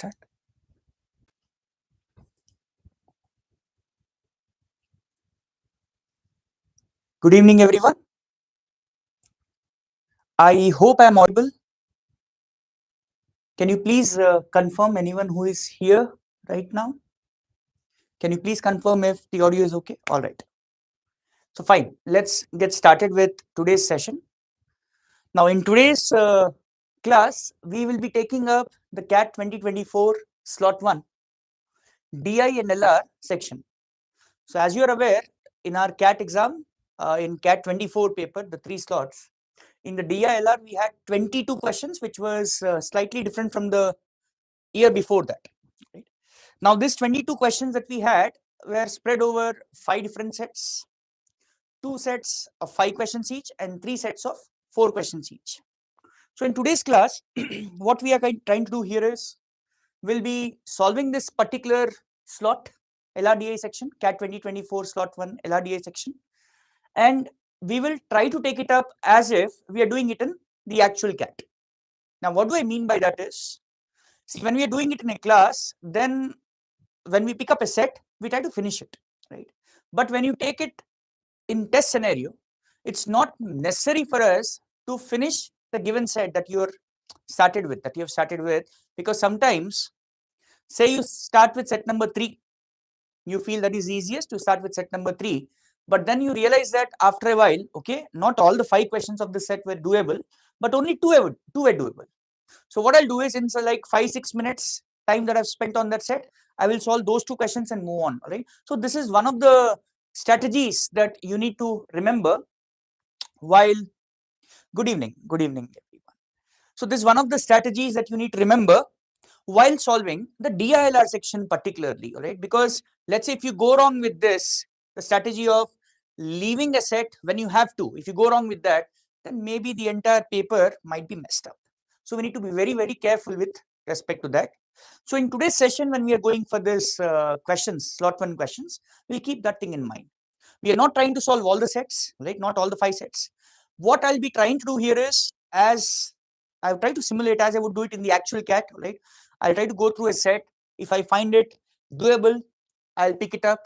start. Good evening, everyone. I hope I am audible. Can you please confirm anyone who is here right now? Can you please confirm if the audio is okay? All right. So fine, let's get started with today's session. Now in today's class, we will be taking up the CAT 2024 slot 1 DI and LR section. So as you are aware, in our CAT exam, in CAT 24 paper, the 3 slots, in the DILR we had 22 questions, which was slightly different from the year before that. Right? Now these 22 questions that we had were spread over 5 different sets, 2 sets of 5 questions each and 3 sets of 4 questions each. So in today's class, what we are trying to do here is we'll be solving this particular slot LRDI section, CAT 2024 slot 1 LRDI section, and we will try to take it up as if we are doing it in the actual CAT. Now what do I mean by that is, see, when we are doing it in a class, then when we pick up a set, we try to finish it, right? But when you take it in test scenario, it's not necessary for us to finish the given set that you have started with, because sometimes, say you start with set number 3, you feel that is easiest to start with set number 3, but then you realize that after a while, okay, not all the 5 questions of the set were doable, but only 2 were doable. So what I'll do is, in like 5-6 minutes time that I've spent on that set, I will solve those 2 questions and move on. Right? So this is one of the strategies that you need to remember while good evening everyone. So this is one of the strategies that you need to remember while solving the DILR section particularly, right? Because let's say if you go wrong with this, the strategy of leaving a set when you have to, if you go wrong with that, then maybe the entire paper might be messed up. So we need to be very, very careful with respect to that. So in today's session, when we are going for this questions, slot 1 questions, we'll keep that thing in mind. We are not trying to solve all the sets, right? Not all the 5 sets. What I'll be trying to do here is, as I've tried to simulate as I would do it in the actual CAT, right? I'll try to go through a set. If I find it doable, I'll pick it up.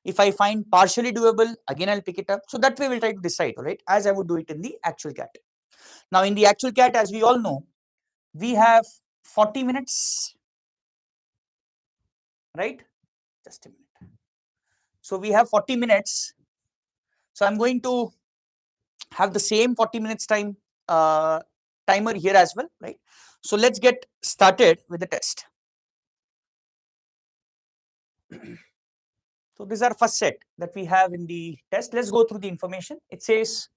If I find partially doable, again I'll pick it up. So that way we'll try to decide, right? As I would do it in the actual CAT. Now in the actual CAT, as we all know, we have 40 minutes, right? Just a minute. So we have 40 minutes. So I'm going to have the same 40 minutes time timer here as well, right? So let's get started with the test. So this is our first set that we have in the test. Let's go through the information. It says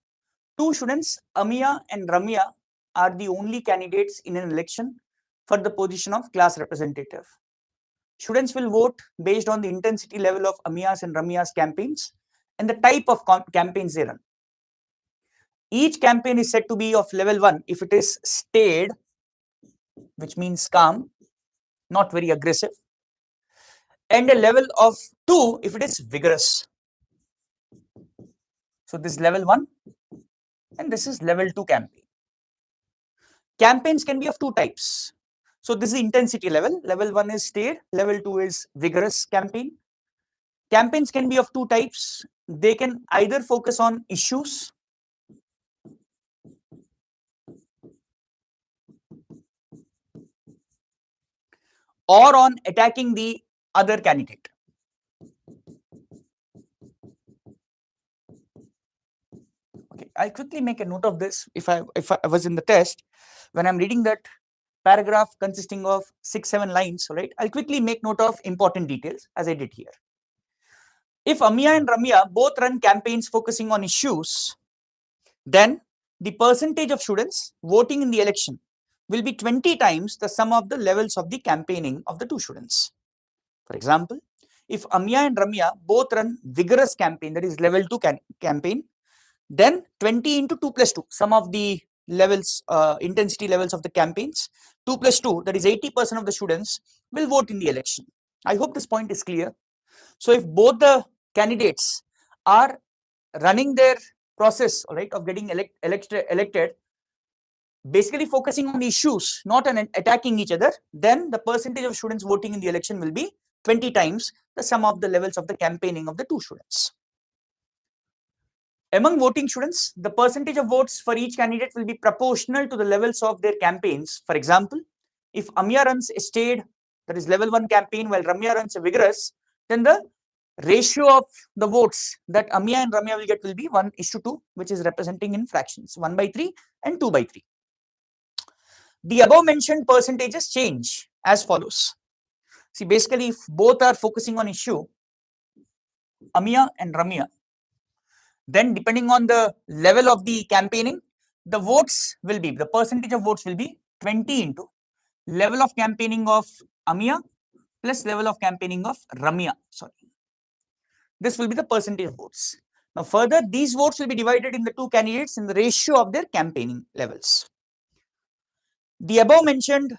2 students, Amiya and Ramya, are the only candidates in an election for the position of class representative. Students will vote based on the intensity level of Amiya's and Ramya's campaigns and the type of campaigns they run. Each campaign is said to be of level 1 if it is staid, which means calm, not very aggressive, and a level of 2 if it is vigorous. So this is level 1 and this is level 2 campaign. Campaigns can be of 2 types. So this is intensity level. Level 1 is staid, level 2 is vigorous campaign. Campaigns can be of 2 types. They can either focus on issues or on attacking the other candidate. Okay, I'll quickly make a note of this. If I was in the test, when I'm reading that paragraph consisting of 6-7 lines, right, I'll quickly make note of important details as I did here. If Amiya and Ramya both run campaigns focusing on issues, then the percentage of students voting in the election will be 20 times the sum of the levels of the campaigning of the 2 students. For example, if Amiya and Ramya both run vigorous campaign, that is level 2 campaign, then 20 into 2 plus 2, sum of the levels, intensity levels of the campaigns, 2 plus 2, that is 80% of the students will vote in the election. I hope this point is clear. So if both the candidates are running their process, right, of getting elected basically focusing on issues, not on attacking each other, then the percentage of students voting in the election will be 20 times the sum of the levels of the campaigning of the two students. Among voting students, the percentage of votes for each candidate will be proportional to the levels of their campaigns. For example, if Amya runs a staid, that is level 1 campaign, while Ramya runs a vigorous, then the ratio of the votes that Amya and Ramya will get will be 1:2, which is representing in fractions 1/3 and 2/3. The above mentioned percentages change as follows. See, basically, if both are focusing on issue, Amya and Ramya, then depending on the level of the campaigning, the votes will be, the percentage of votes will be 20 into level of campaigning of Amya plus level of campaigning of Ramya. Sorry. This will be the percentage of votes. Now further, these votes will be divided in the two candidates in the ratio of their campaigning levels. The above mentioned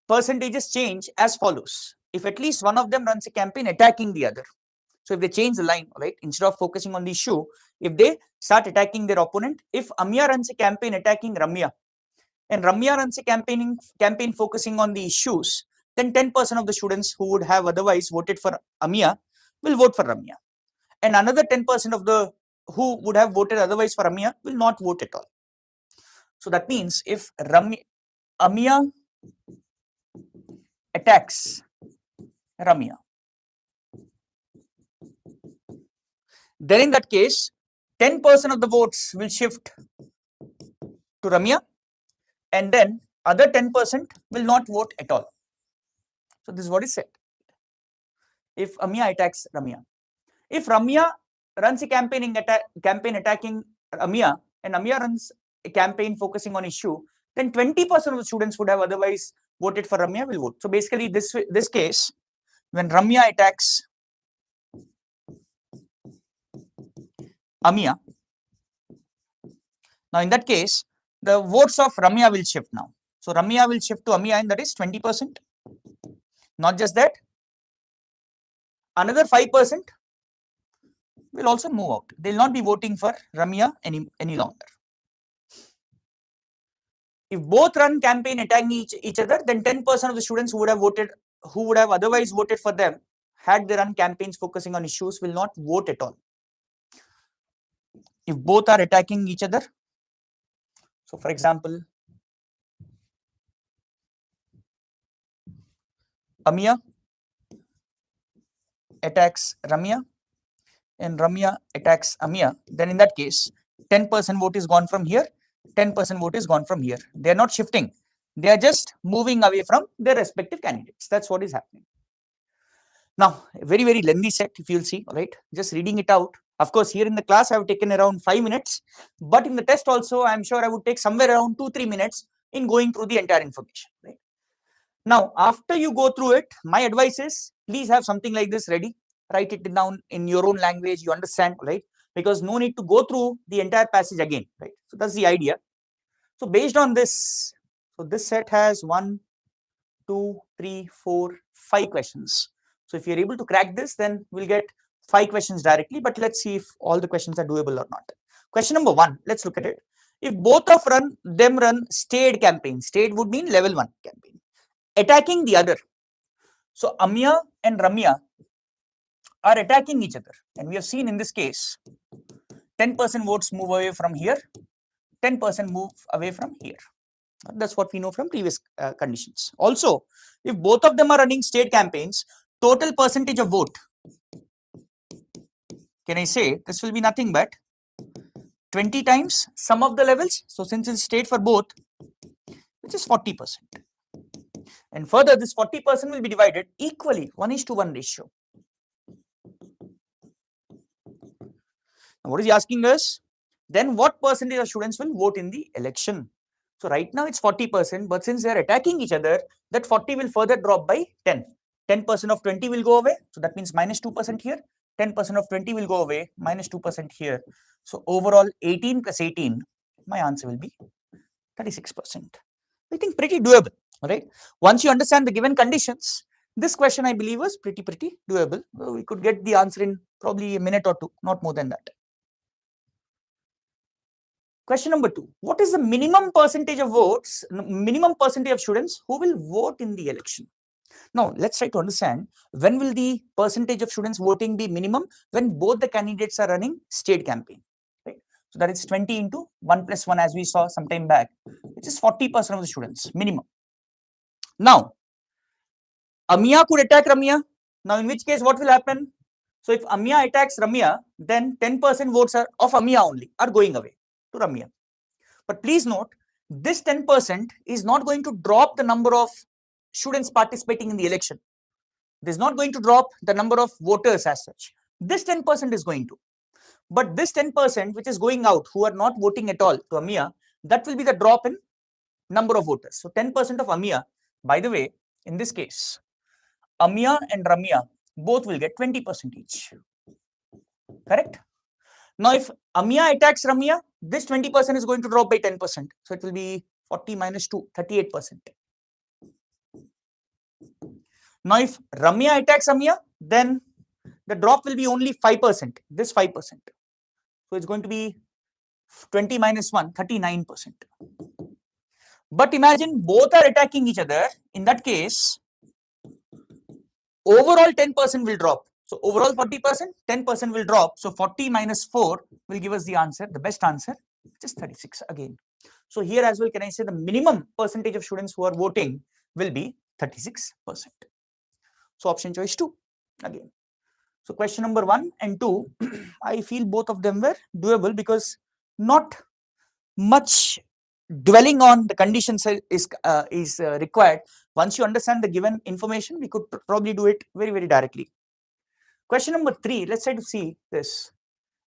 percentages change as follows. If at least one of them runs a campaign attacking the other. So if they change the line, right, instead of focusing on the issue, if they start attacking their opponent, if Amya runs a campaign attacking Ramya and Ramya runs a campaign focusing on the issues, then 10% of the students who would have otherwise voted for Amya will vote for Ramya. And another 10% of the who would have voted otherwise for Amya will not vote at all. So that means if Amya attacks Ramya, then in that case, 10% of the votes will shift to Ramya, and then other 10% will not vote at all. So this is what is said. If Amya attacks Ramya, if Ramya runs a campaign attacking Amya, and Amya runs a campaign focusing on issue, then 20% of the students would have otherwise voted for Ramya will vote. So basically, this case, when Ramya attacks Amya, now in that case, the votes of Ramya will shift now. So Ramya will shift to Amya, and that is 20%. Not just that, another 5% will also move out. They will not be voting for Ramya any longer. If both run campaign attacking each other, then 10% of the students who would have otherwise voted for them, had they run campaigns focusing on issues, will not vote at all. If both are attacking each other, so for example, Amya attacks Ramya and Ramya attacks Amya, then in that case, 10% vote is gone from here, 10% vote is gone from here. They are not shifting. They are just moving away from their respective candidates. That's what is happening. Now, a very, very lengthy set, if you'll see, right? Just reading it out. Of course, here in the class, I have taken around 5 minutes, but in the test also, I'm sure I would take somewhere around 2-3 minutes in going through the entire information, right? Now, after you go through it, my advice is, please have something like this ready. Write it down in your own language, you understand, right? Because no need to go through the entire passage again, right? So that's the idea. So based on this, so this set has 1, 2, 3, 4, 5 questions. So if you're able to crack this, then we'll get 5 questions directly, but let's see if all the questions are doable or not. Question number 1, let's look at it. If both of them run stayed campaign, stayed would mean level 1 campaign, attacking the other. So Amya and Ramya are attacking each other, and we have seen in this case 10% votes move away from here, 10% move away from here. That's what we know from previous conditions. Also, if both of them are running state campaigns, total percentage of vote, can I say this will be nothing but 20 times sum of the levels. So since it's state for both, which is 40%. And further, this 40% will be divided equally, 1:1 ratio. Now, what is he asking us? Then what percentage of students will vote in the election? So right now it's 40%, but since they are attacking each other, that 40 will further drop by 10. 10% of 20 will go away. So that means minus 2% here. 10% of 20 will go away, minus 2% here. So overall 18 plus 18, my answer will be 36%. I think pretty doable, right? Once you understand the given conditions, this question I believe was pretty doable. We could get the answer in probably a minute or two, not more than that. Question number 2. What is the minimum percentage of votes, minimum percentage of students who will vote in the election? Now, let's try to understand when will the percentage of students voting be minimum? When both the candidates are running state campaign, right? So that is 20 into 1 plus 1 as we saw some time back, which is 40% of the students minimum. Now, Amia could attack Ramya. Now, in which case, what will happen? So, if Amia attacks Ramya, then 10% votes are of Amia only are going away to Ramya. But please note, this 10% is not going to drop the number of students participating in the election. This is not going to drop the number of voters as such. This 10% is going to. But this 10% which is going out, who are not voting at all to Amia, that will be the drop in number of voters. So 10% of Amia, by the way, in this case, Amia and Ramya both will get 20% each. Correct? Now, if Amia attacks Ramya, this 20% is going to drop by 10%. So it will be 40 minus 2, 38%. Now, if Ramya attacks Amia, then the drop will be only 5%, this 5%. So it's going to be 20 minus 1, 39%. But imagine both are attacking each other. In that case, overall 10% will drop. So overall 40%, 10% will drop. So 40 minus 4 will give us the answer, the best answer, which is 36 again. So here as well, can I say the minimum percentage of students who are voting will be 36%. So option choice 2 again. So question number 1 and 2, I feel both of them were doable because not much dwelling on the conditions is required. Once you understand the given information, we could probably do it very, very directly. Question number 3, let's try to see this.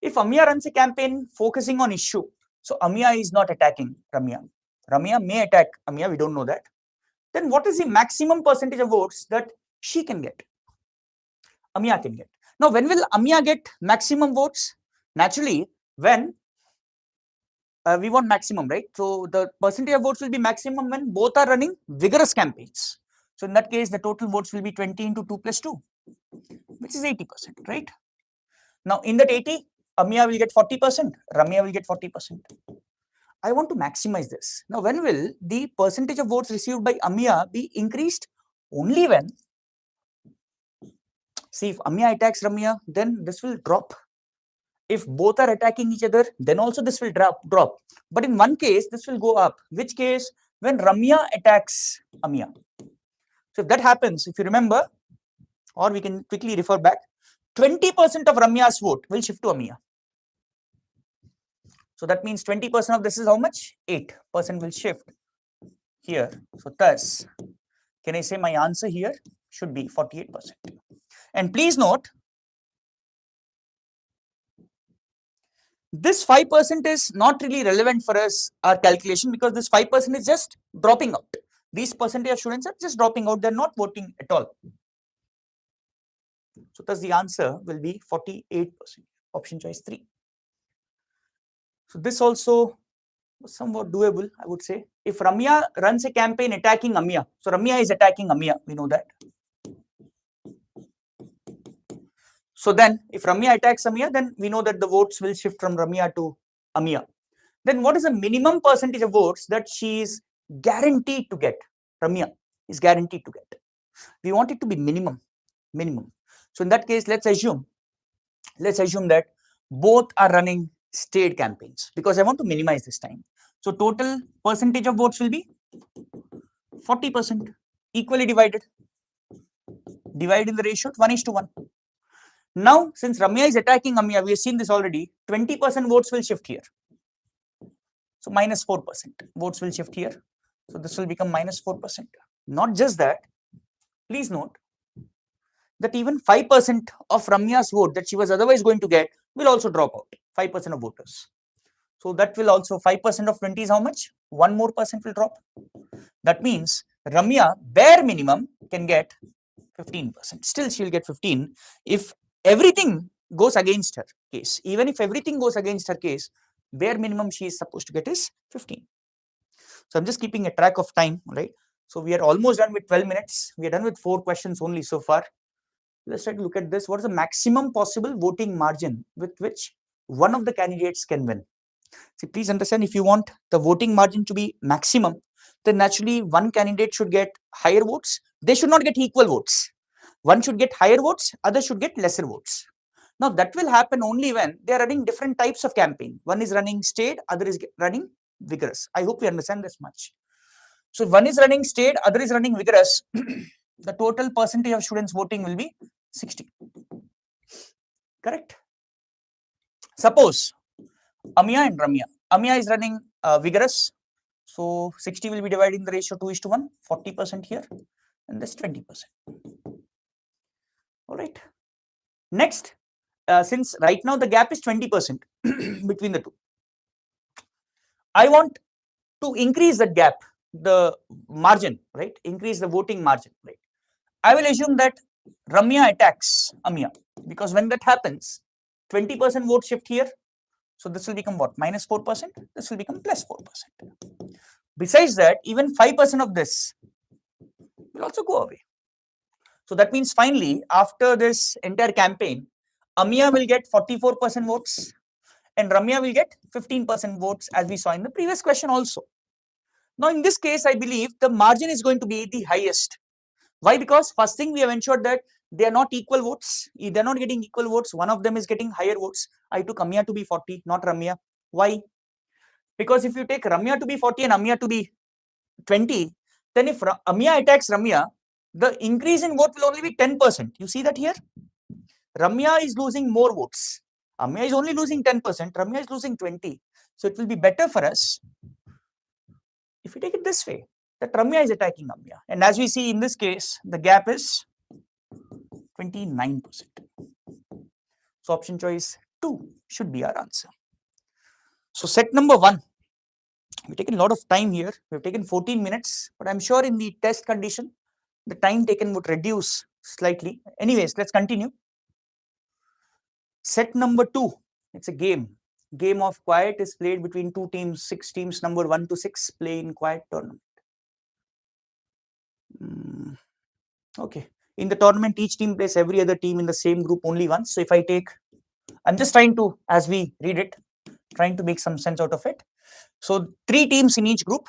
If Amia runs a campaign focusing on issue, so Amia is not attacking Ramya. Ramya may attack Amia, we don't know that. Then what is the maximum percentage of votes that she can get? Amia can get. Now, when will Amia get maximum votes? Naturally, when we want maximum, right? So the percentage of votes will be maximum when both are running vigorous campaigns. So in that case, the total votes will be 20 into 2 plus 2, which is 80%, right? Now in that 80, Amia will get 40%, Ramya will get 40%. I want to maximize this. Now, when will the percentage of votes received by Amia be increased? Only when, see, if Amia attacks Ramya, then this will drop. If both are attacking each other, then also this will drop. But in one case, this will go up. Which case? When Ramya attacks Amia. So if that happens, if you remember, or we can quickly refer back, 20% of Ramya's vote will shift to Amia. So that means 20% of this is how much? 8% will shift here. So thus, can I say my answer here should be 48%. And please note, this 5% is not really relevant for us, our calculation, because this 5% is just dropping out. These percentage of students are just dropping out. They're not voting at all. So thus the answer will be 48%, option choice 3. So this also was somewhat doable, I would say. If Ramya runs a campaign attacking Amia, so Ramya is attacking Amia, we know that. So then if Ramya attacks Amia, then we know that the votes will shift from Ramya to Amia. Then what is the minimum percentage of votes that she is guaranteed to get? Ramya is guaranteed to get. We want it to be minimum. So in that case, let's assume that both are running state campaigns, because I want to minimize this time. So total percentage of votes will be 40%, equally divided in the ratio 1:1. Now, since Ramya is attacking Amia, we have seen this already, 20% votes will shift here. So minus 4% votes will shift here. So this will become minus 4%. Not just that, please note that even 5% of Ramya's vote that she was otherwise going to get will also drop out, 5% of voters. So that will also, 5% of 20 is how much? 1 more percent will drop. That means Ramya, bare minimum, can get 15%. Still, she will get 15 if everything goes against her case. Even if everything goes against her case, bare minimum she is supposed to get is 15. So I'm just keeping a track of time, right? So we are almost done with 12 minutes. We are done with 4 questions only so far. Let's try to look at this. What is the maximum possible voting margin with which one of the candidates can win? See, please understand, if you want the voting margin to be maximum, then naturally one candidate should get higher votes. They should not get equal votes. One should get higher votes, other should get lesser votes. Now that will happen only when they are running different types of campaign. One is running staid, other is running vigorous. I hope we understand this much. So one is running staid, other is running vigorous. The total percentage of students voting will be 60. Correct? Suppose Amya and Ramya. Amya is running vigorous. So 60 will be divided in the ratio 2:1, 40% here, and this 20%. All right. Next, since right now the gap is 20% between the two, I want to increase that gap, the margin, right? Increase the voting margin, right? I will assume that Ramya attacks Amya, because when that happens, 20% vote shift here. So this will become what? -4%. This will become +4%. Besides that, even 5% of this will also go away. So that means finally, after this entire campaign, Amya will get 44% votes and Ramya will get 15% votes, as we saw in the previous question also. Now in this case, I believe the margin is going to be the highest. Why? Because first thing, we have ensured that they are not equal votes. If they are not getting equal votes, one of them is getting higher votes. I took Amya to be 40, not Ramya. Why? Because if you take Ramya to be 40 and Amya to be 20, then if Amya attacks Ramya, the increase in vote will only be 10%. You see that here? Ramya is losing more votes. Amya is only losing 10%. Ramya is losing 20. So it will be better for us if we take it this way, that Ramya is attacking Amya. And as we see in this case, the gap is 29%. So option choice 2 should be our answer. So set number 1, we've taken a lot of time here. We've taken 14 minutes, but I'm sure in the test condition, the time taken would reduce slightly. Anyways, let's continue. Set number 2, it's a game. Game of quiet is played between two teams, 6 teams, number 1 to 6, play in quiet tournament. Okay. In the tournament, each team plays every other team in the same group only once. So if I take, I'm just trying to, as we read it, trying to make some sense out of it. So 3 teams in each group.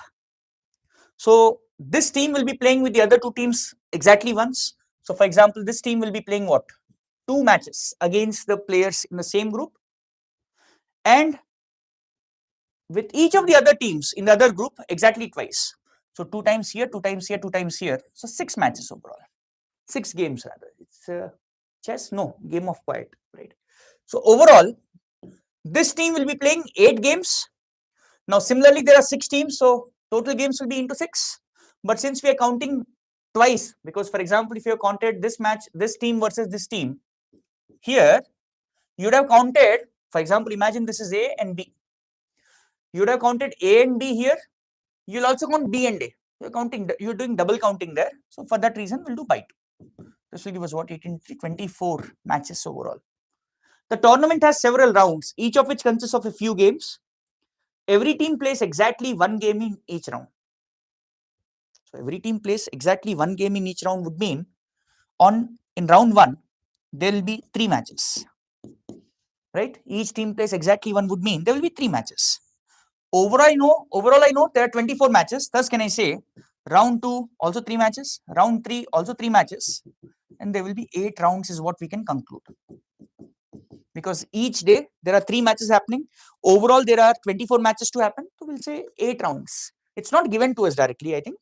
So this team will be playing with the other 2 teams exactly once. So for example, this team will be playing what? 2 matches against the players in the same group, and with each of the other teams in the other group exactly twice. So 2 times here, 2 times here, 2 times here. So 6 matches overall. 6 games rather. It's chess? No, game of quiet, right? So overall, this team will be playing 8 games. Now similarly, there are 6 teams, so total games will be into 6. But since we are counting twice, because for example, if you have counted this match, this team versus this team, here you would have counted, for example, imagine this is A and B. You would have counted A and B here. You'll also count B and A. You're counting, you're doing double counting there. So for that reason, we'll do by 2. This will give us what? 18, 24 matches overall. The tournament has several rounds, each of which consists of a few games. Every team plays exactly 1 game in each round. So every team plays exactly 1 game in each round would mean in round 1, there will be 3 matches. Right? Each team plays exactly 1 would mean there will be 3 matches. Overall, I know there are 24 matches. Thus, can I say round 2 also 3 matches, round 3 also 3 matches, and there will be 8 rounds is what we can conclude. Because each day there are 3 matches happening. Overall, there are 24 matches to happen. So we'll say 8 rounds. It's not given to us directly, I think,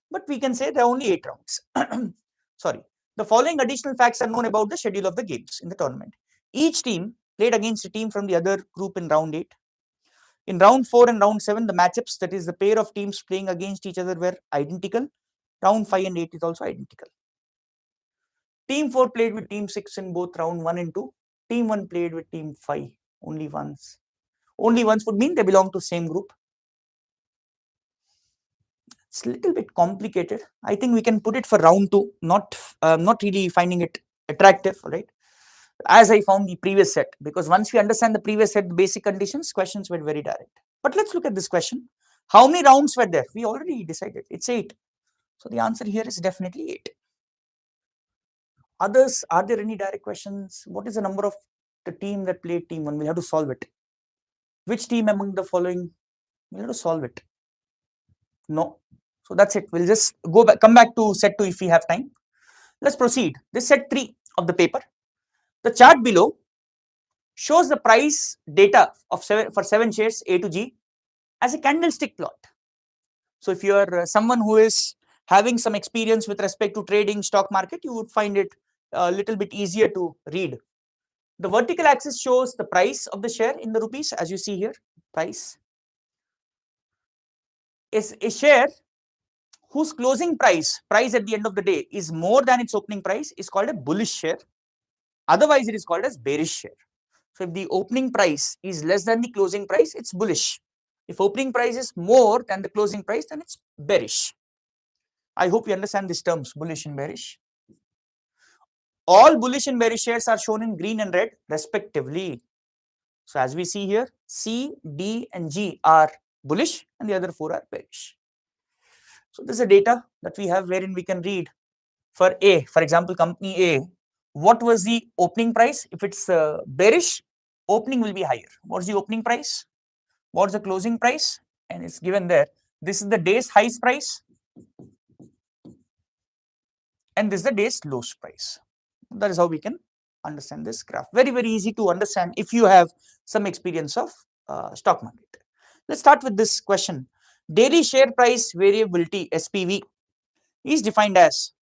but we can say there are only 8 rounds. Sorry. The following additional facts are known about the schedule of the games in the tournament. Each team played against a team from the other group in round 8. In round 4 and round 7, the matchups, that is the pair of teams playing against each other, were identical. Round 5 and 8 is also identical. Team 4 played with team 6 in both round 1 and 2. Team 1 played with team 5 only once. Only once would mean they belong to same group. It's a little bit complicated. I think we can put it for round 2, not really finding it attractive, right? As I found the previous set, because once we understand the previous set, the basic conditions, questions were very direct. But let's look at this question. How many rounds were there? We already decided. It's 8. So the answer here is definitely 8. Others, are there any direct questions? What is the number of the team that played team 1? We'll have to solve it. Which team among the following? We'll have to solve it. No. So that's it. We'll just come back to set 2 if we have time. Let's proceed. This set 3 of the paper. The chart below shows the price data of for 7 shares A to G as a candlestick plot. So if you are someone who is having some experience with respect to trading stock market, you would find it a little bit easier to read. The vertical axis shows the price of the share in the rupees, as you see here. Price is a share whose closing price at the end of the day is more than its opening price is called a bullish share. Otherwise, it is called as bearish share. So if the opening price is less than the closing price, it's bullish. If opening price is more than the closing price, then it's bearish. I hope you understand these terms, bullish and bearish. All bullish and bearish shares are shown in green and red respectively. So as we see here, C, D and G are bullish and the other 4 are bearish. So this is a data that we have wherein we can read for A, for example, company A, what was the opening price? If it's bearish, opening will be higher. What's the opening price? What's the closing price? And it's given there. This is the day's highest price and this is the day's lowest price. That is how we can understand this graph. Very, very easy to understand if you have some experience of stock market. Let's start with this question. Daily share price variability SPV is defined as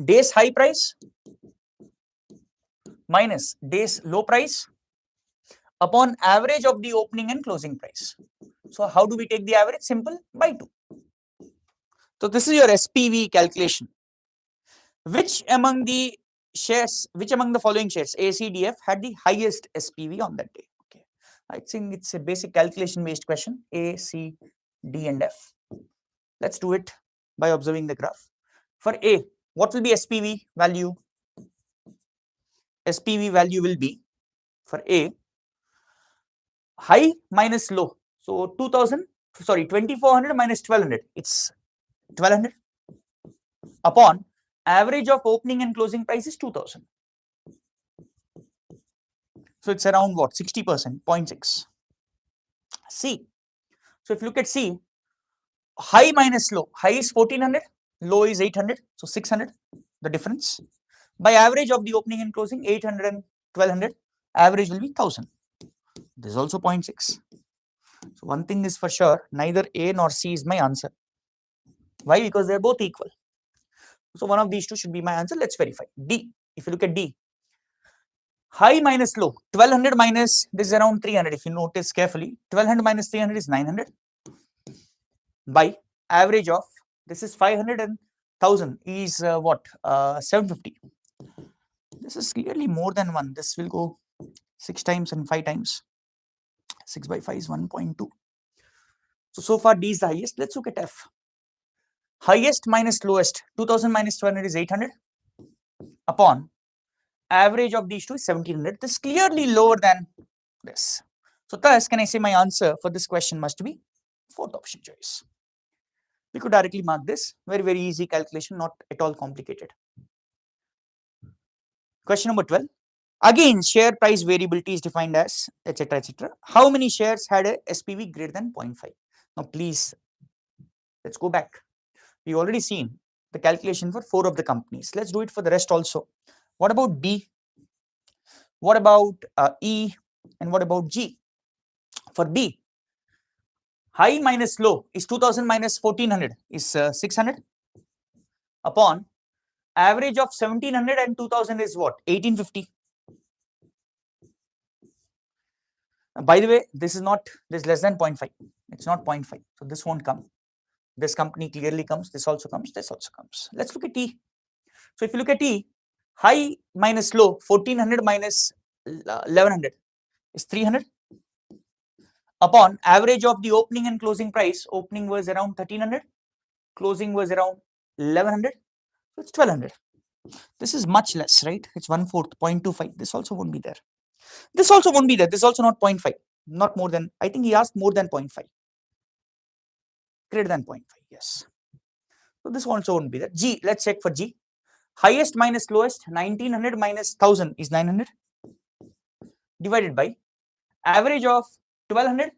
day's high price minus day's low price upon average of the opening and closing price. So how do we take the average? Simple, by 2. So this is your SPV calculation. Which among the following shares A, C, D, F had the highest SPV on that day? Okay, I think it's a basic calculation based question. A, C, D and F. Let's do it by observing the graph. For A, what will be SPV value? SPV value will be, for A, high minus low. So 2400 minus 1200. It's 1200 upon average of opening and closing price is 2000. So it's around what? 60%, 0.6. C. So if you look at C, high minus low. High is 1400, low is 800. So 600, the difference. By average of the opening and closing, 800 and 1200, average will be 1000. This is also 0.6. So one thing is for sure, neither A nor C is my answer. Why? Because they are both equal. So one of these two should be my answer. Let's verify. D. If you look at D, high minus low, 1200 minus, this is around 300. If you notice carefully, 1200 minus 300 is 900. By average of, this is 500 and 1000 is what? 750. This is clearly more than 1. This will go 6 times and 5 times. 6 by 5 is 1.2. So far D is the highest. Let's look at F. Highest minus lowest, 2000 minus 1200 is 800 upon average of these two is 1700. This is clearly lower than this. So thus, can I say my answer for this question must be 4th option choice. We could directly mark this. Very, very easy calculation, not at all complicated. Question number 12. Again, share price variability is defined as etc. etc. How many shares had a SPV greater than 0.5? Now, please, let's go back. We've already seen the calculation for 4 of the companies. Let's do it for the rest also. What about B? What about E? And what about G? For B, high minus low is 2000 minus 1400 is 600 upon average of 1700 and 2000 is what? 1850. By the way, this is less than 0.5. It's not 0.5. So this won't come. This company clearly comes. This also comes. This also comes. Let's look at T. So if you look at T, high minus low, 1400 minus 1100 is 300 upon average of the opening and closing price. Opening was around 1300, closing was around 1100. So it's 1200. This is much less, right? It's 1/4, 0.25. This also won't be there. This also won't be there. This is also not 0.5. Not more than, I think he asked more than 0.5. Greater than 0.5, yes. So this also won't be there. G, let's check for G. Highest minus lowest, 1900 minus 1000 is 900 divided by average of 1200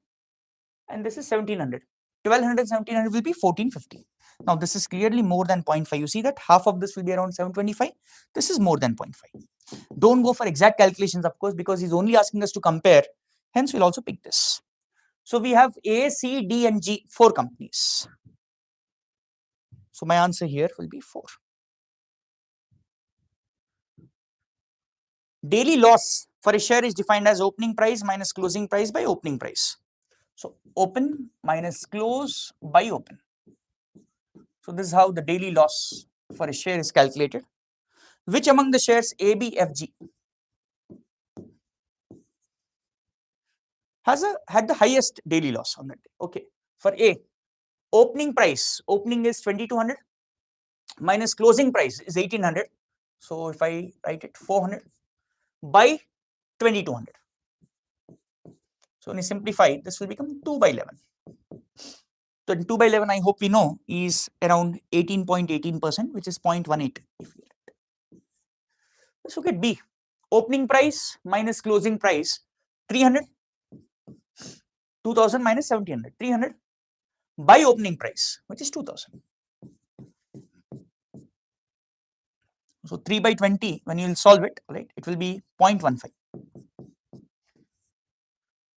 and this is 1700. 1200 1700 will be 1450. Now this is clearly more than 0.5. You see that half of this will be around 725. This is more than 0.5. Don't go for exact calculations, of course, because he's only asking us to compare. Hence, we'll also pick this. So we have A, C, D, and G, 4 companies. So my answer here will be 4. Daily loss for a share is defined as opening price minus closing price by opening price. So open minus close by open. So this is how the daily loss for a share is calculated. Which among the shares A, B, F, G had the highest daily loss on that day? Okay, for A, opening price, opening is 2200 minus closing price is 1800. So if I write it 400 by 2200. So when you simplify, this will become 2 by 11. So 2 by 11, I hope we know, is around 18.18%, which is 0.18. Let's look at B. Opening price minus closing price, 300. 2000 minus 1700, 300 by opening price, which is 2000. So 3 by 20, when you will solve it, right, it will be 0.15.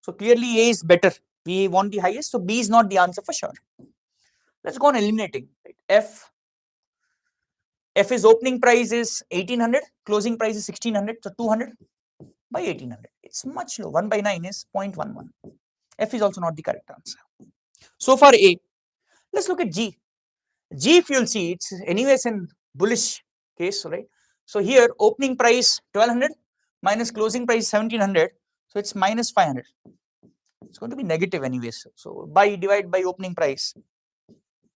So clearly A is better. We want the highest, so B is not the answer for sure. Let's go on eliminating. Right? F is opening price is 1800, closing price is 1600, so 200 by 1800. It's much low. 1 by 9 is 0.11. F is also not the correct answer. So far A. Let's look at G. G, if you'll see, it's anyways in bullish case, right? So here opening price 1200 minus closing price 1700, so it's minus 500. It's going to be negative anyways. So by divide by opening price,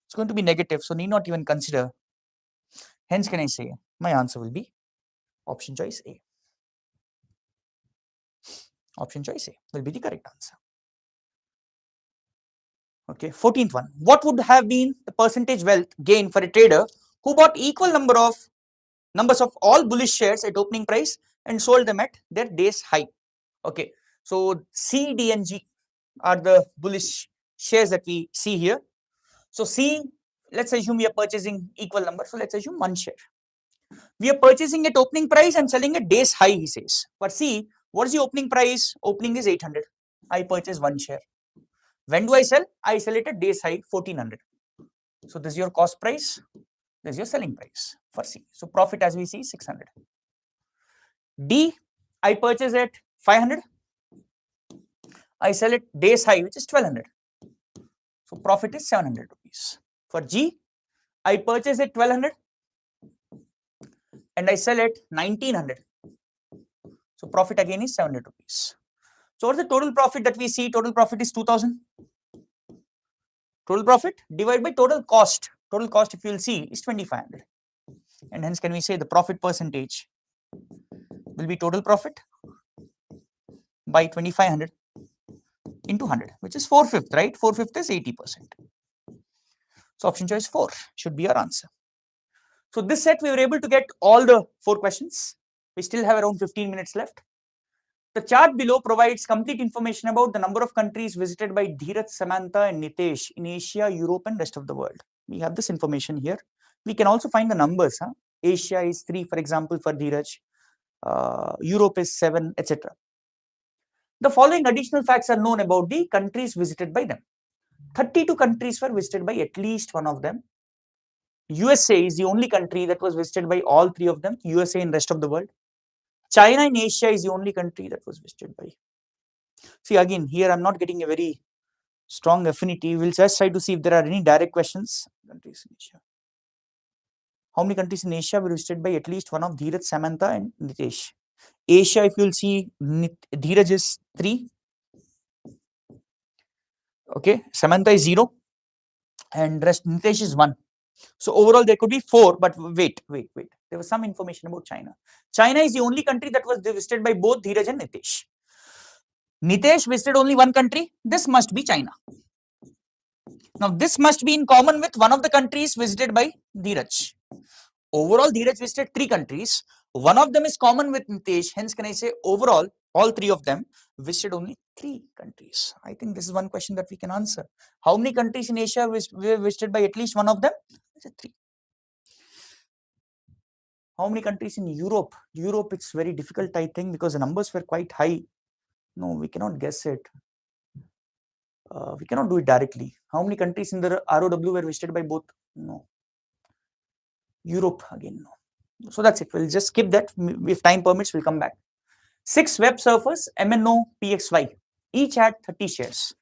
it's going to be negative. So need not even consider. Hence, can I say my answer will be option choice A. Option choice A will be the correct answer. Okay, 14th one. What would have been the percentage wealth gain for a trader who bought equal numbers of all bullish shares at opening price and sold them at their day's high? Okay, so C, D, and G are the bullish shares that we see here. So C, let's assume we are purchasing equal number. So let's assume 1 share. We are purchasing at opening price and selling at day's high, he says. For C, what is the opening price? Opening is 800. I purchase 1 share. When do I sell? I sell it at day's high 1400. So this is your cost price. This is your selling price for C. So profit, as we see, 600. D, I purchase at 500. I sell it day's high, which is 1200. So profit is 700 rupees. For G, I purchase at 1200 and I sell at 1900. So profit again is 700 rupees. So what's the total profit that we see? Total profit is 2000. Total profit divided by total cost. Total cost, if you will see, is 2500. And hence, can we say the profit percentage will be total profit by 2500 into 100, which is 4/5, right? 4/5 is 80%. So option choice 4 should be our answer. So this set, we were able to get all the 4 questions. We still have around 15 minutes left. The chart below provides complete information about the number of countries visited by Dheeraj, Samantha, and Nitesh in Asia, Europe, and rest of the world. We have this information here. We can also find the numbers. Asia is 3, for example, for Dheeraj. Europe is 7, etc. The following additional facts are known about the countries visited by them. 32 countries were visited by at least one of them. USA is the only country that was visited by all 3 of them. USA and rest of the world. China in Asia is the only country that was visited by. See, again, here I'm not getting a very strong affinity. We'll just try to see if there are any direct questions. Countries in Asia. How many countries in Asia were visited by at least one of Dheeraj, Samantha, and Nitesh? Asia, if you'll see, Dheeraj is 3. Okay, Samantha is 0. And rest, Nitesh is 1. So overall, there could be 4, but wait. There was some information about China. China is the only country that was visited by both Dheeraj and Nitesh. Nitesh visited only one country. This must be China. Now, this must be in common with one of the countries visited by Dheeraj. Overall, Dheeraj visited 3 countries. One of them is common with Nitesh. Hence, can I say overall, all 3 of them visited only 3 countries? I think this is one question that we can answer. How many countries in Asia were visited by at least one of them? I said 3. How many countries in Europe? Europe, it's very difficult, I think, because the numbers were quite high. No, we cannot guess it. We cannot do it directly. How many countries in the ROW were visited by both? No. Europe, again, no. So that's it. We'll just skip that. If time permits, we'll come back. 6 web surfers, MNO, PXY, each had 30 shares.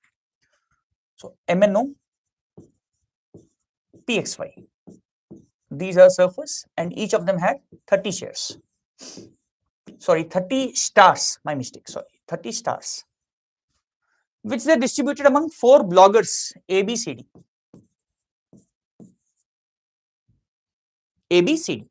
So MNO, PXY. These are surfers, and each of them had 30 shares. Sorry, 30 stars. My mistake. Sorry, 30 stars, which they distributed among 4 bloggers, ABCD. ABCD.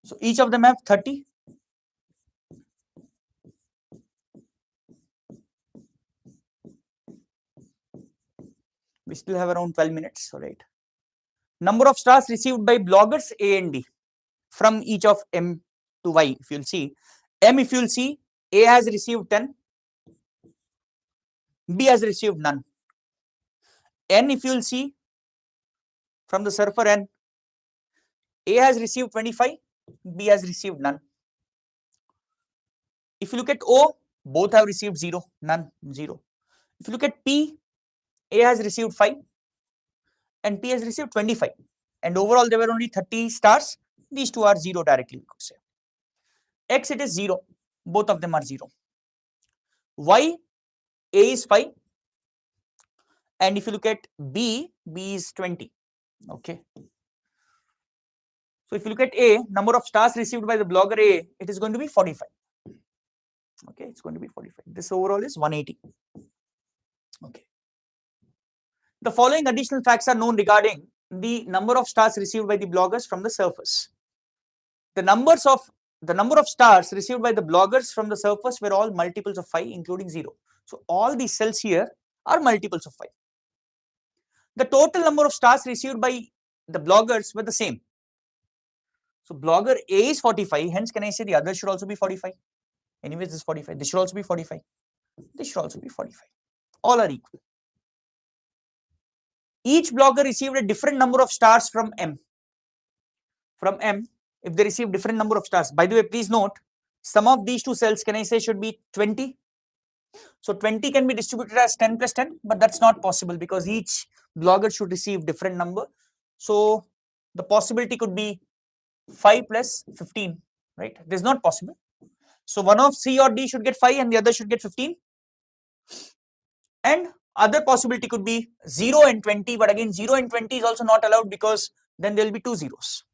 So each of them have 30. We still have around 12 minutes. All right. Number of stars received by bloggers A and D from each of M to Y. If you'll see, M, if you'll see, A has received 10, B has received none. N, if you'll see, from the surfer N, A has received 25, B has received none. If you look at O, both have received 0, none, 0. If you look at P, A has received 5 and P has received 25. And overall, there were only 30 stars. These two are 0 directly, we could say. X, it is 0. Both of them are 0. Y, A is 5. And if you look at B, B is 20. Okay. So if you look at A, number of stars received by the blogger A, it is going to be 45. Okay, it's going to be 45. This overall is 180. Okay. The following additional facts are known regarding the number of stars received by the bloggers from the surfers. The number of stars received by the bloggers from the surfers were all multiples of 5, including 0. So all these cells here are multiples of 5. The total number of stars received by the bloggers were the same. So blogger A is 45, hence can I say the other should also be 45? Anyways, this is 45. This should also be 45. This should also be 45. All are equal. Each blogger received a different number of stars from M. From M, if they receive different number of stars. By the way, please note, sum of these two cells, can I say, should be 20. So 20 can be distributed as 10 plus 10, but that's not possible because each blogger should receive different number. So the possibility could be 5 plus 15, right? This is not possible. So one of C or D should get 5 and the other should get 15. And other possibility could be 0 and 20, but again 0 and 20 is also not allowed because then there will be 2 zeros.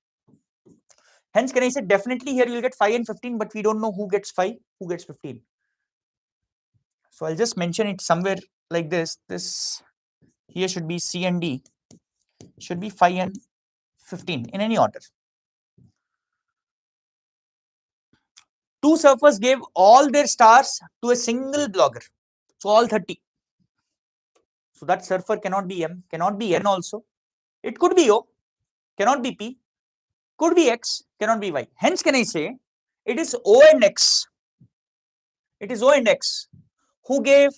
Hence, can I say definitely here you will get 5 and 15, but we don't know who gets 5, who gets 15. So I'll just mention it somewhere like this. This here should be C and D, should be 5 and 15 in any order. 2 surfers gave all their stars to a single blogger. So all 30. So that surfer cannot be M, cannot be N also. It could be O, cannot be P, could be X, cannot be Y. Hence, can I say it is O and X. It is O and X who gave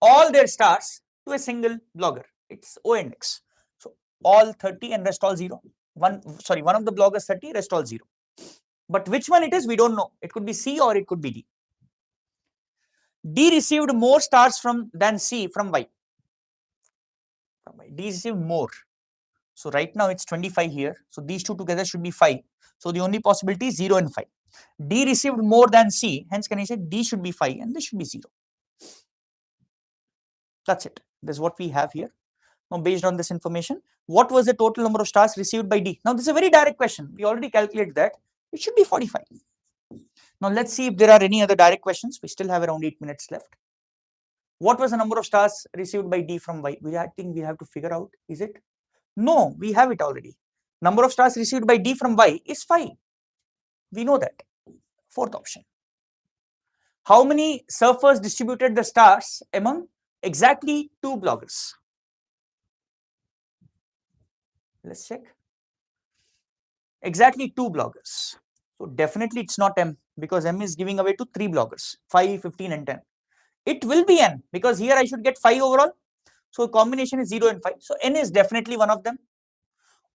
all their stars to a single blogger. It's O and X. So all 30 and rest all 0. One of the bloggers 30, rest all 0. But which one it is, we don't know. It could be C or it could be D. D received more stars than C from Y. D received more. So right now it's 25 here. So these two together should be 5. So the only possibility is 0 and 5. D received more than C. Hence, can I say D should be 5 and this should be 0. That's it. This is what we have here. Now, based on this information, what was the total number of stars received by D? Now, this is a very direct question. We already calculated that. It should be 45. Now, let's see if there are any other direct questions. We still have around 8 minutes left. What was the number of stars received by D from Y? I think we have to figure out. Is it? No, we have it already. Number of stars received by D from Y is 5. We know that. Fourth option. How many surfers distributed the stars among exactly 2 bloggers? Let's check. Exactly 2 bloggers. So definitely it's not M, because M is giving away to 3 bloggers, 5, 15 and 10. It will be N, because here I should get 5 overall. So combination is 0 and 5. So N is definitely one of them.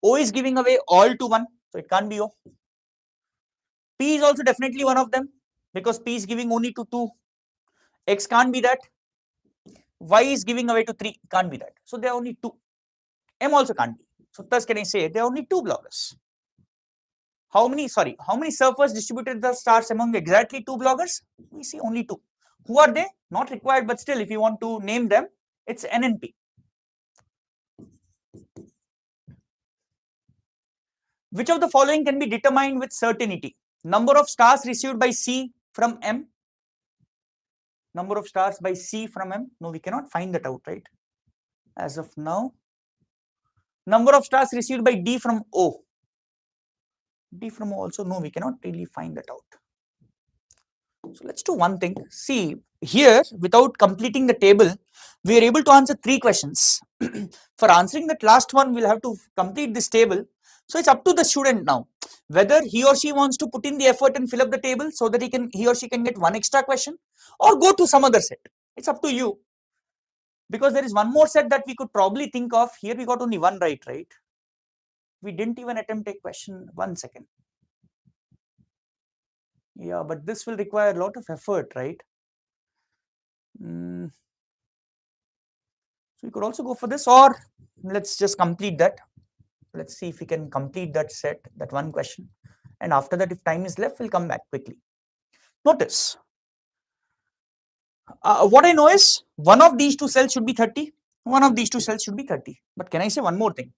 O is giving away all to 1, so it can't be O. P is also definitely one of them, because P is giving only to 2. X can't be that. Y is giving away to 3, can't be that. So there are only 2. M also can't be. So thus can I say there are only 2 bloggers. How many surfers distributed the stars among exactly 2 bloggers? We see only 2. Who are they? Not required, but still if you want to name them, it's N and P. Which of the following can be determined with certainty? Number of stars received by C from M. Number of stars by C from M. No, we cannot find that out, right? As of now. Number of stars received by D from O. D from O also, no, we cannot really find that out. So let's do one thing. See, here, without completing the table, we are able to answer 3 questions. For answering that last one, we'll have to complete this table. So it's up to the student now, whether he or she wants to put in the effort and fill up the table so that he or she can get 1 extra question, or go to some other set. It's up to you. Because there is one more set that we could probably think of. Here we got only 1 right? We didn't even attempt a question. 1 second. Yeah, but this will require a lot of effort, right? So we could also go for this, or let's just complete that. Let's see if we can complete that set, that 1 question. And after that, if time is left, we'll come back quickly. Notice, what I know is one of these 2 cells should be 30. One of these 2 cells should be 30. But can I say one more thing?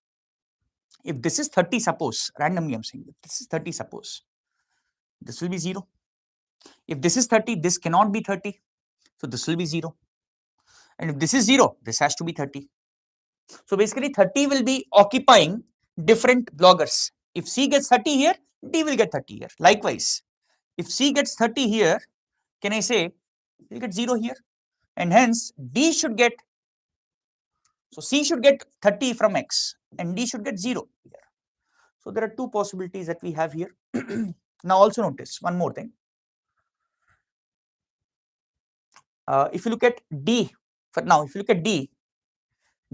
If this is 30, suppose, randomly I'm saying, if this is 30, suppose, this will be 0. If this is 30, this cannot be 30. So this will be 0. And if this is 0, this has to be 30. So basically 30 will be occupying different bloggers. If C gets 30 here, D will get 30 here. Likewise, if C gets 30 here, can I say we'll get 0 here? And hence D should get, so C should get 30 from X and D should get 0 here. So there are 2 possibilities that we have here. Now also notice one more thing. If you look at D, for now, if you look at D,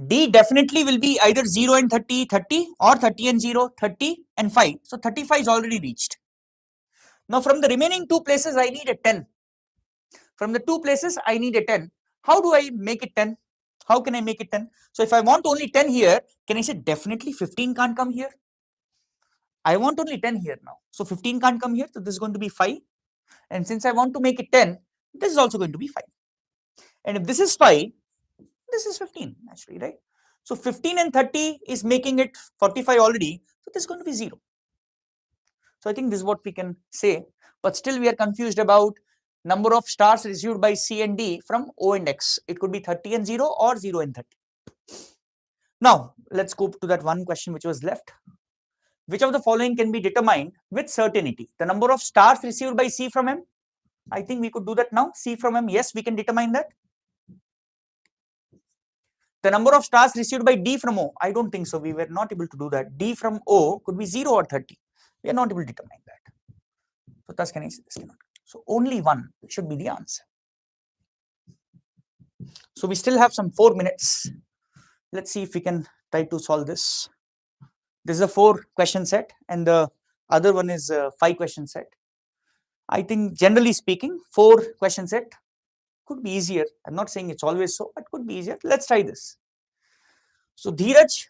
D definitely will be either 0 and 30, 30, or 30 and 0, 30 and 5. So 35 is already reached. Now from the remaining 2 places, I need a 10. From the 2 places, I need a 10. How do I make it 10? How can I make it 10? So if I want only 10 here, can I say definitely 15 can't come here? I want only 10 here now. So 15 can't come here. So this is going to be 5. And since I want to make it 10, this is also going to be 5. And if this is 5, this is 15 actually, right? So 15 and 30 is making it 45 already. So this is going to be 0. So I think this is what we can say. But still we are confused about number of stars received by C and D from O and X. It could be 30 and 0 or 0 and 30. Now let's go to that 1 question which was left. Which of the following can be determined with certainty? The number of stars received by C from M. I think we could do that now. C from M, yes, we can determine that. The number of stars received by D from O, I don't think so. We were not able to do that. D from O could be 0 or 30. We are not able to determine that. So thus can I say this cannot. So only 1 should be the answer. So we still have some 4 minutes. Let's see if we can try to solve this. This is a 4 question set and the other one is a 5 question set. I think generally speaking, 4 question set could be easier. I'm not saying it's always so, but could be easier. Let's try this. So Dheeraj,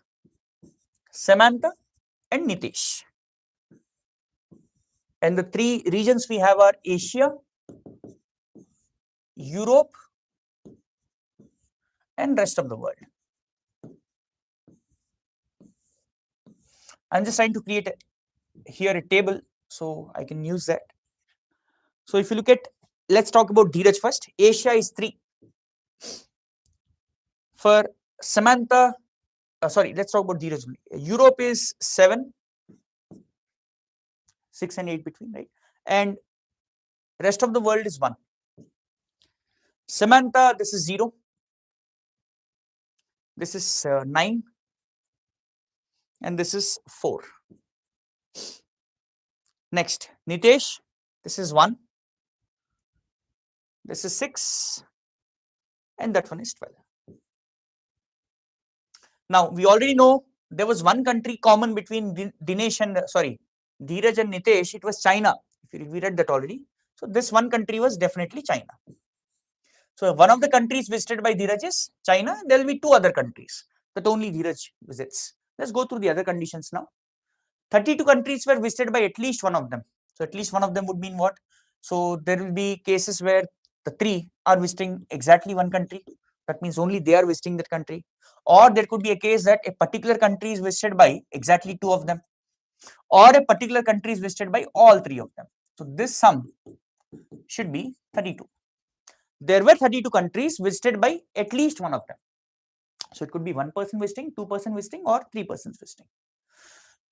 Samantha and Nitish. And the 3 regions we have are Asia, Europe and rest of the world. I'm just trying to create here a table so I can use that. So if you look at, let's talk about Dheeraj first. Asia is 3. For Samantha, let's talk about Dheeraj only. Europe is 7, 6 and 8 between, right? And rest of the world is 1. Samantha, this is 0. This is 9. And this is 4. Next, Nitesh, this is 1. This is 6. And that one is 12. Now, we already know there was one country common between Dinesh and, Dheeraj and Nitesh. It was China. We read that already. So, this one country was definitely China. So, one of the countries visited by Dheeraj is China. There will be 2 other countries that only Dheeraj visits. Let's go through the other conditions now. 32 countries were visited by at least one of them. So, at least one of them would mean what? So, there will be cases where the 3 are visiting exactly one country. That means only they are visiting that country. Or there could be a case that a particular country is visited by exactly 2 of them. Or a particular country is visited by all 3 of them. So, this sum should be 32. There were 32 countries visited by at least one of them. So, it could be 1 person visiting, 2 person visiting, or 3 persons visiting.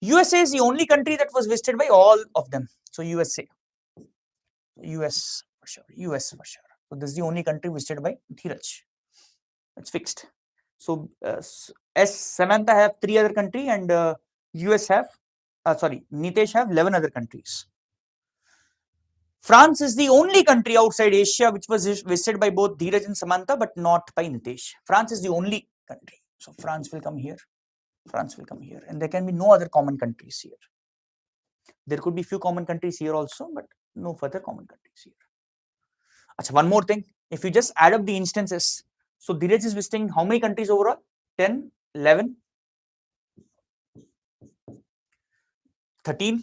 USA is the only country that was visited by all of them. So, USA. US for sure. US for sure. So, this is the only country visited by Dheeraj. It's fixed. So, S Samantha have 3 other country and US have, Nitesh have 11 other countries. France is the only country outside Asia which was visited by both Dheeraj and Samantha, but not by Nitesh. France is the only country. So, France will come here. France will come here. And there can be no other common countries here. There could be few common countries here also, but no further common countries here. Achha, one more thing. If you just add up the instances, so Dheeraj is visiting how many countries overall? 10, 11, 13,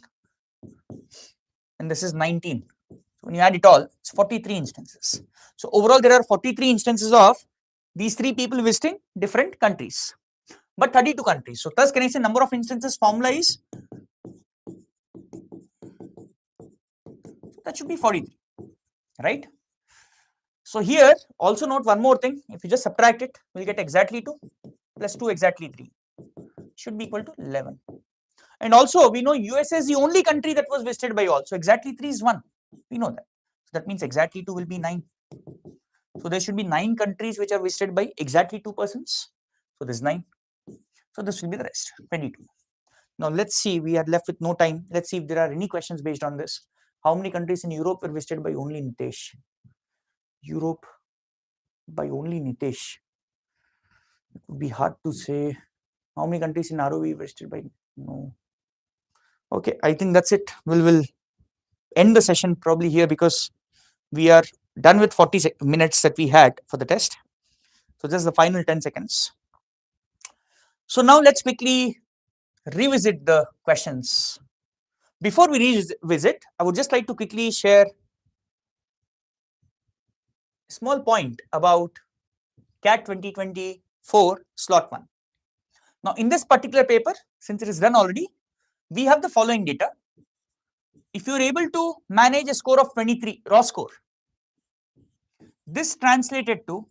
and this is 19. So when you add it all, it's 43 instances. So overall, there are 43 instances of these 3 people visiting different countries, but 32 countries. So thus, can I say number of instances formula is, that should be 43, right? So here also note one more thing. If you just subtract it, we'll get exactly 2 plus 2 exactly 3 should be equal to 11. And also we know USA is the only country that was visited by all. So exactly 3 is 1. We know that. So that means exactly 2 will be 9. So there should be 9 countries which are visited by exactly 2 persons. So this is 9. So this will be the rest, 22. Now let's see, we are left with no time. Let's see if there are any questions based on this. How many countries in Europe were visited by only Nitesh? Europe by only Nitesh. It would be hard to say. How many countries in ROV visited by no? Okay, I think that's it. We'll end the session probably here because we are done with 40 minutes that we had for the test. So just the final 10 seconds. So now let's quickly revisit the questions. Before we revisit, I would just like to quickly share a small point about CAT 2024 slot 1. Now in this particular paper, since it is done already, we have the following data. If you are able to manage a score of 23 raw score, this translated to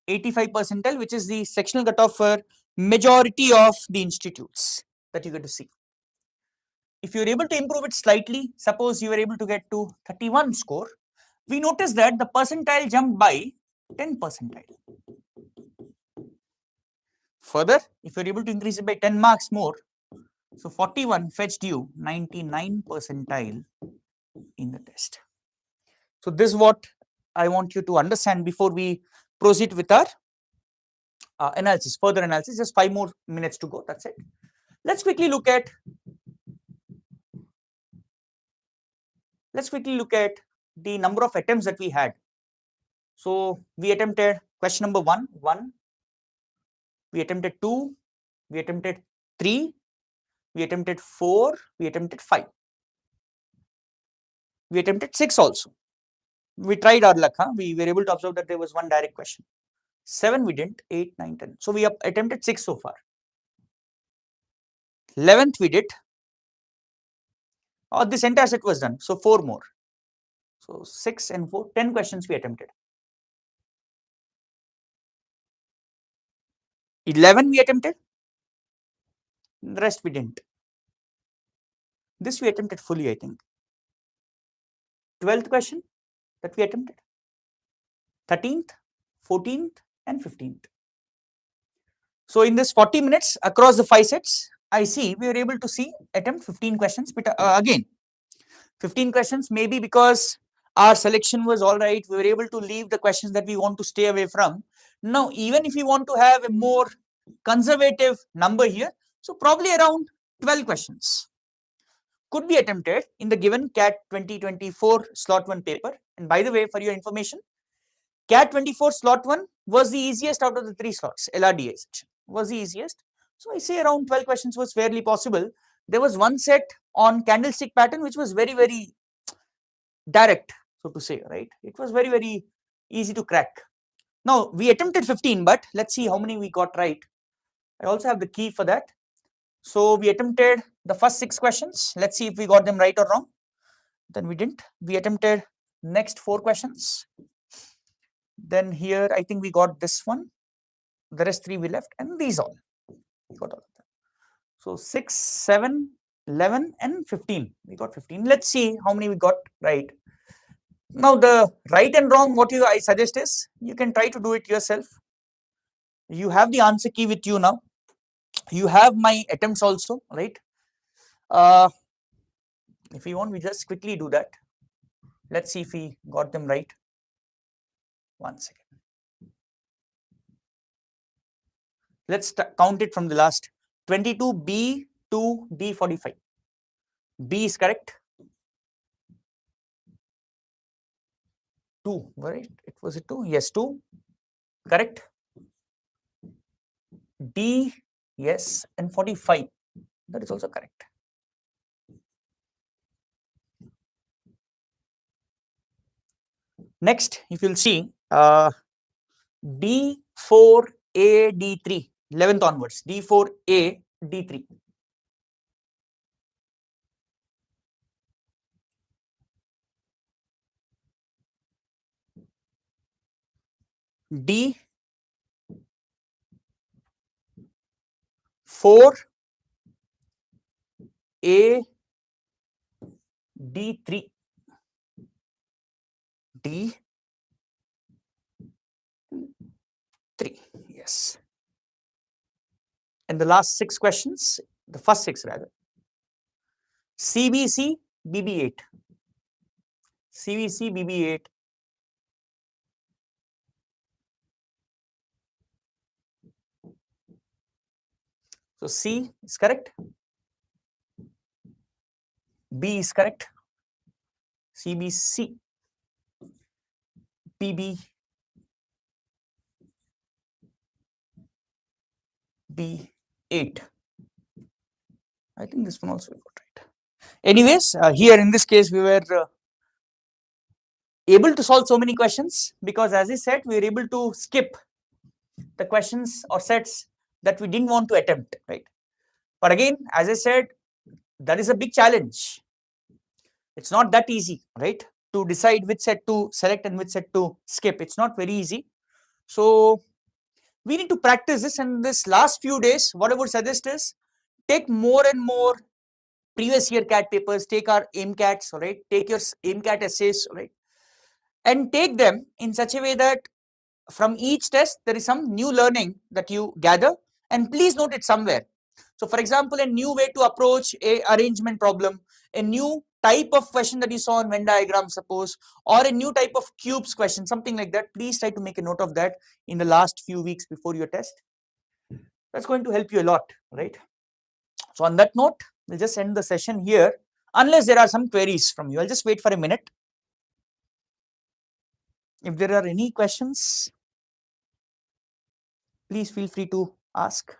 85 percentile, which is the sectional cutoff for majority of the institutes that you get to see. If you're able to improve it slightly, suppose you were able to get to 31 score, we notice that the percentile jumped by 10 percentile. Further, if you're able to increase it by 10 marks more, so 41 fetched you 99 percentile in the test. So this is what I want you to understand before we proceed with our analysis, further analysis. Just 5 more minutes to go, that's it. Let's quickly look at the number of attempts that we had. So we attempted question number 1, we attempted 2, we attempted 3, we attempted 4, we attempted 5, we attempted 6 also. We tried our luck, we were able to observe that there was one direct question. 7 we didn't, 8, 9, 10. So we have attempted 6 so far. 11th we did. This entire set was done. So 4 more. So 6 and 4, 10 questions we attempted. 11 we attempted. The rest we didn't. This we attempted fully, I think. 12th question that we attempted. 13th, 14th, and 15th. So in this 40 minutes across the 5 sets, I see we were able to attempt 15 questions. But again, 15 questions maybe because our selection was all right. We were able to leave the questions that we want to stay away from. Now, even if we want to have a more conservative number here, so probably around 12 questions could be attempted in the given CAT 2024 slot 1 paper. And by the way, for your information, CAT 24 slot 1 was the easiest out of the 3 slots. LRDI section was the easiest. So I say around 12 questions was fairly possible. There was one set on candlestick pattern which was very, very direct, so to say, right? It was very, very easy to crack. Now we attempted 15, but let's see how many we got right. I also have the key for that. So we attempted the first 6 questions. Let's see if we got them right or wrong. Then we didn't. We attempted next 4 questions. Then here I think we got this one. The rest 3 we left, and these all. We got all of them. So 6, 7, 11, and 15. We got 15. Let's see how many we got right. Now the right and wrong, what I suggest is you can try to do it yourself. You have the answer key with you now. You have my attempts also, right? If you want, we just quickly do that. Let's see if we got them right. 1 second. Let's count it from the last. 22B to D45. B is correct. 2, right? It was a 2. Yes, 2. Correct. D, yes, and 45. That is also correct. Next, if you'll see, D4A, D3, 11th onwards, D4A, D3. D, 4, A, D3. D, 3, yes. And the last 6 questions, the first 6 rather. CBC, BB8. CBC, BB8. So C is correct. B is correct. CBC, BB, B8. I think this one also got right. Anyways, here in this case, we were able to solve so many questions because, as I said, we were able to skip the questions or sets that we didn't want to attempt, right? But again, as I said, that is a big challenge. It's not that easy, right? To decide which set to select and which set to skip. It's not very easy. So we need to practice this, and this last few days, what I would suggest is take more and more previous year CAT papers, take our aimcats, right? Take your aimcat essays, right? And take them in such a way that from each test there is some new learning that you gather, and please note it somewhere. So for example, a new way to approach a arrangement problem, a new type of question that you saw in Venn diagram, suppose, or a new type of cubes question, something like that. Please try to make a note of that in the last few weeks before your test. That's going to help you a lot, right? So on that note, we'll just end the session here unless there are some queries from you. I'll just wait for a minute. If there are any questions, please feel free to ask.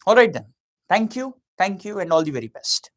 All right then. Thank you, and all the very best.